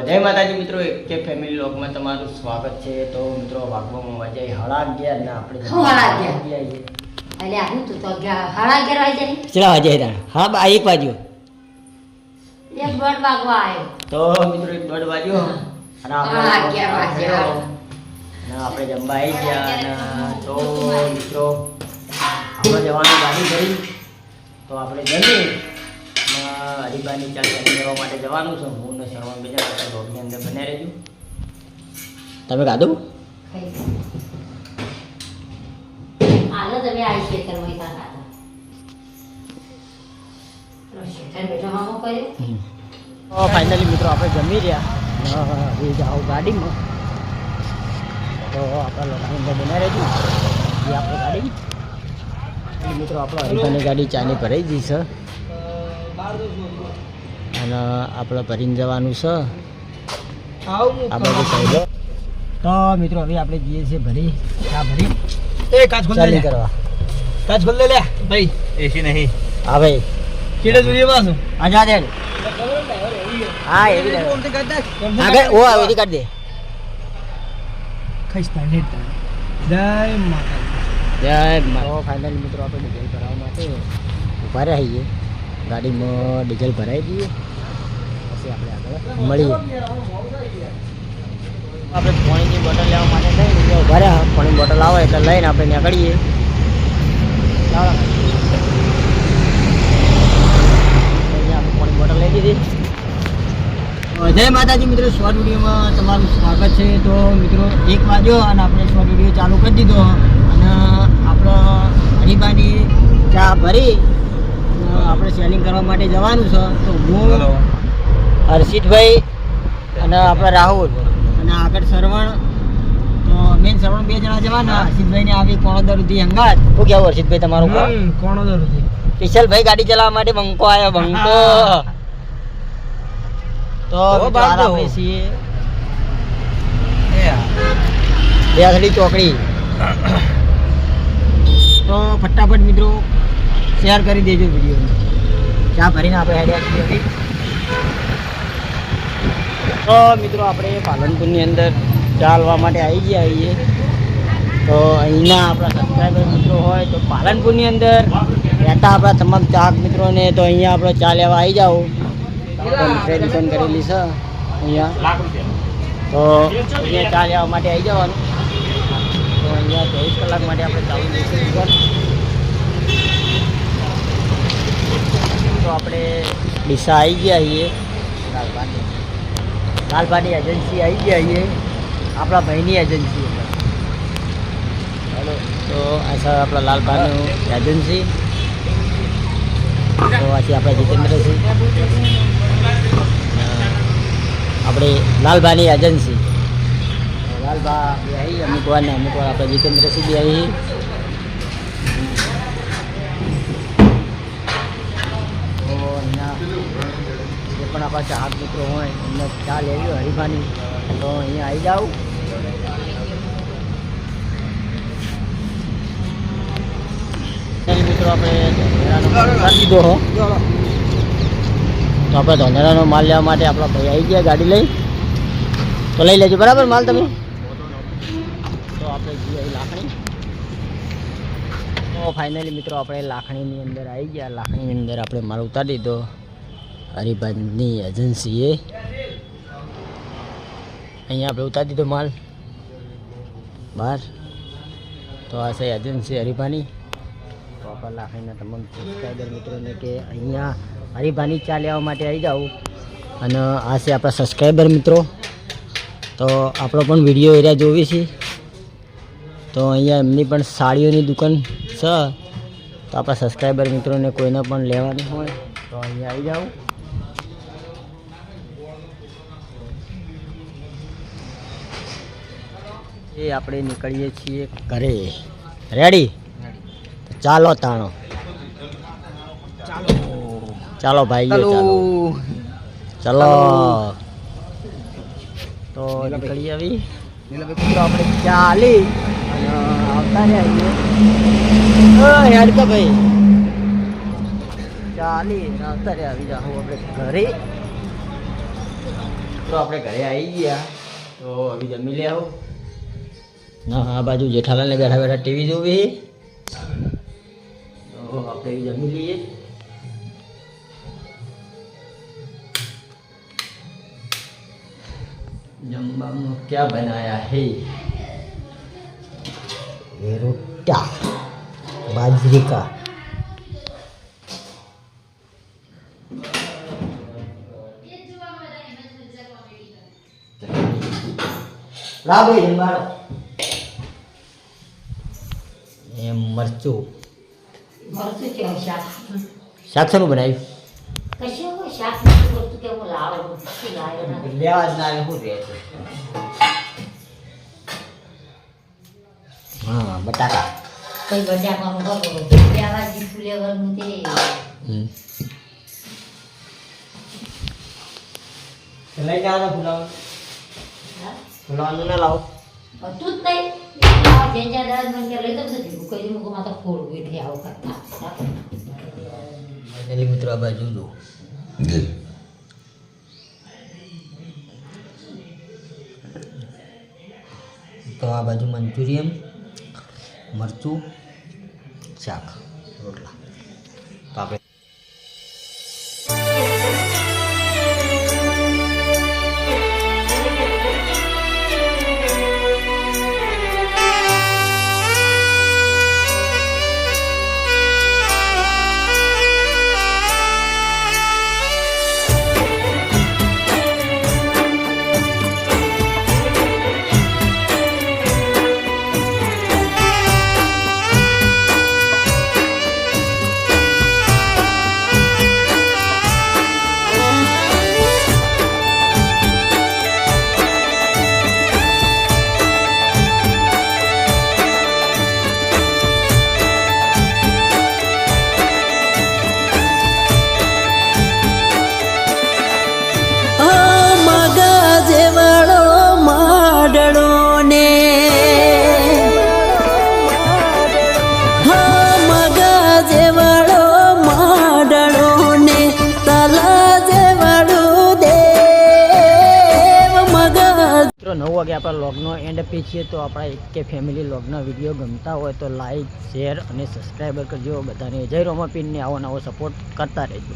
જય માતાજી મિત્રો, કે ફેમિલી વ્લોગમાં તમારું સ્વાગત છે. તો મિત્રો વાગવામાં વાગે 11:30 ને આપણે 11:30 અલ્યા હું તો 11:30 વાગે ચલા વાગે હા 1 વાગ્યો 1:30 વાગવા આવ્યો. તો મિત્રો 1:30 વાગ્યો અને આપણે જમવા આવી ગયા. અને તો મિત્રો આપણે જવાનું ગાડી કરી તો આપણે જમી હરિભાઈની ચાલ કરવા માટે જવાનું છે. હું ને શરવણ બીજા રોડની અંદર બને રહેજો. તમે ખાધું આલો તમે આ ખેતરમાં ખાતા ખેતર બેઠો હામો કર્યો. તો ફાઇનલી મિત્રો આપણે જમી રહ્યા એ જાઓ ગાડીમાં. તો આપણે લોકોની અંદર બને રહેજો. એ આપણે ગાડી મિત્રો આપણે હરિભાઈની ગાડી ચાની ભરાઈ ગઈ છે અને આપણે ભરીને જવાનું છે આપણે પહેલો. તો મિત્રો હવે આપણે જઈએ છીએ ભરી ચા ભરી કાચ ખોલ ચાલી કરવા. કાચ ખોલ લે ભાઈ એસી નહીં. હા ભાઈ કેડે જોઈએ પાછું આજા દે. હા એવી દે આગળ ઓ એવી કાઢ દે. ખસ્તા નેતા જય માતા જય મા. તો ફાઇનલી મિત્રો આપણે ડીઝલ ભરાવવા માટે ઉભા રહ્યા છીએ. ગાડીમાં ડીઝલ ભરાઈ દઈએ પછી આપણે આગળ મળીએ. આપણે પાણીની બોટલ લેવા માટે લઈને ઉભા રહ્યા. પાણીની બોટલ આવે એટલે લઈને આપણે નીકળીએ. અહીંયા આપણે પાણી બોટલ લઈ દીધી. જય માતાજી મિત્રો, શોર્ટ વિડીયોમાં તમારું સ્વાગત છે. તો મિત્રો 1 વાગ્યો અને આપણે શોર્ટ વિડીયો ચાલુ કરી દીધો અને આપણે હરિભાઈની ચા ભરી આપણે સેલિંગ કરવા માટે જવાનું છે. તો હું હર્ષિતભાઈ અને આપણે રાહુલ અને આગળ શ્રવણ. તો મેન શ્રવણ 2 જણા જવાના. હર્ષિતભાઈને આવી કોણોદર સુધી અંગાત. શું કહેવું હર્ષિતભાઈ તમારું? કોણોદર સુધી સ્પેશિયલ ભાઈ ગાડી ચલાવવા માટે બંકો આવ્યો બંકો. તો આપણે છીએ બેસડી ચોકડી. તો ફટાફટ મિત્રો શેર કરી દેજો વિડીયો. ચા ભરીને આપણે હેડ્યા છીએ. તો મિત્રો આપણે પાલનપુરની અંદર ચાલવા માટે આવી ગયા છીએ. તો અહીંના આપણા સબસ્ક્રાઈબર મિત્રો હોય તો પાલનપુરની અંદર રહેતા આપણા તમામ ચાહક મિત્રોને તો અહીંયા આપણે ચા લેવા આવી જાઓ. મીઠાઈ દુકાન કરેલી છે અહીંયા. તો અહીંયા ચા લેવા માટે આવી જવાનું. તો અહીંયા 24 કલાક માટે આપણે ચાલુ દઈશું દુકાન. તો આપણે ડીસા આવી ગયા છીએ. લાલભાની એજન્સી આવી ગયા છીએ. આપણા ભાઈની એજન્સી. ચાલો તો આ છે આપણા લાલભાનું એજન્સી. તો આજે આપણે જીતેન્દ્રસિંહ આપણે લાલભાની એજન્સી. લાલભા બી આવી અમુક વાર ને અમુક વાર આપણે જીતેન્દ્રસિંહ બી આવી. તો અહીંયા જે પણ આપણા ચાહક મિત્રો હોય એમને ચા લેવી હોય હરિભાની તો અહીંયા આવી જાઓ. મિત્રો આપણે દીધો હો. તો આપણે ધોંધરાનો માલ લેવા માટે આપણા ભાઈ આવી ગયા ગાડી લઈ. તો લઈ લેજો બરાબર માલ તમે. તો આપણે જઈએ લાખણી. તો ફાઇનલી મિત્રો આપણે લાખણીની અંદર આવી ગયા. લાખણીની અંદર આપણે માલ ઉતારી દીધો હરિભાઈની એજન્સીએ. અહીંયા આપણે ઉતારી દીધો માલ બહાર. તો આ છે એજન્સી હરિભાઈની. તો આપણા લાખણીના તમામ સબસ્ક્રાઈબર મિત્રોને કે અહીંયા હરિભાઈની ચા લેવા માટે આવી જાઓ. અને આ છે આપણા સબસ્ક્રાઈબર મિત્રો. તો આપણો પણ વિડીયો એરિયા જોવી છે. તો અહીંયા એમની પણ સાડીઓની દુકાન છે. તો આપણા સબસ્ક્રાઈબર મિત્રોને કોઈને પણ લેવાની હોય તો અહીંયા આવી જાઓ. એ આપણે નીકળીએ છીએ ઘરે. રેડી? ચાલો તાણો. ચાલો ભાઈ ચાલો. તો નીકળી આવી. આપણે ચાલી અને આવતા રહ્યા યાર કે ભાઈ ચાલી આવતા રહ્યા આવી જાઓ આપણે ઘરે. મિત્રો આપણે ઘરે આવી ગયા તો હવે જમી લે આવો ના આ બાજુ જેઠાલાલને બેઠા બેઠા ટીવી જોવી તો આપણે જમી લઈએ जम्बा क्या बनाया है ये रोटा बाजरी का ला भाई जम्बाड़ो ये मरचू મરચું કેવું શાક શાક શાનું બનાવ્યું કશું કોઈ શાક નથી કરતું કે હું લાવું શું લાવ્યો નથી લેવા જ ના શું રહે છે હા બટાકા કઈ બટાકાનું કરવું પ્યાવાજી ફુલેવરનું તે લઈ જવાના ફુલાવાનું ના લાવો હતું જ નહીં જેંજા દાદ મને ત્યાં લઈ તો નથી કોઈ મૂકમાં તો ફૂલ બેઠી આવું કરતા એટલે મિત્રો આ બાજુ જો તો આ બાજુ મંચુરિયન મરચું શાક રોટલા તો આપણે મિત્રો 9 વાગે આપણા લોગનો એન્ડ આપીએ છીએ તો આપણા એક ફેમિલી લોગના વિડીયો ગમતા હોય તો લાઈક શેર અને સબસ્ક્રાઈબર કરજો બધાને જય રોમાપીરને આવો નવો સપોર્ટ કરતા રહેજો.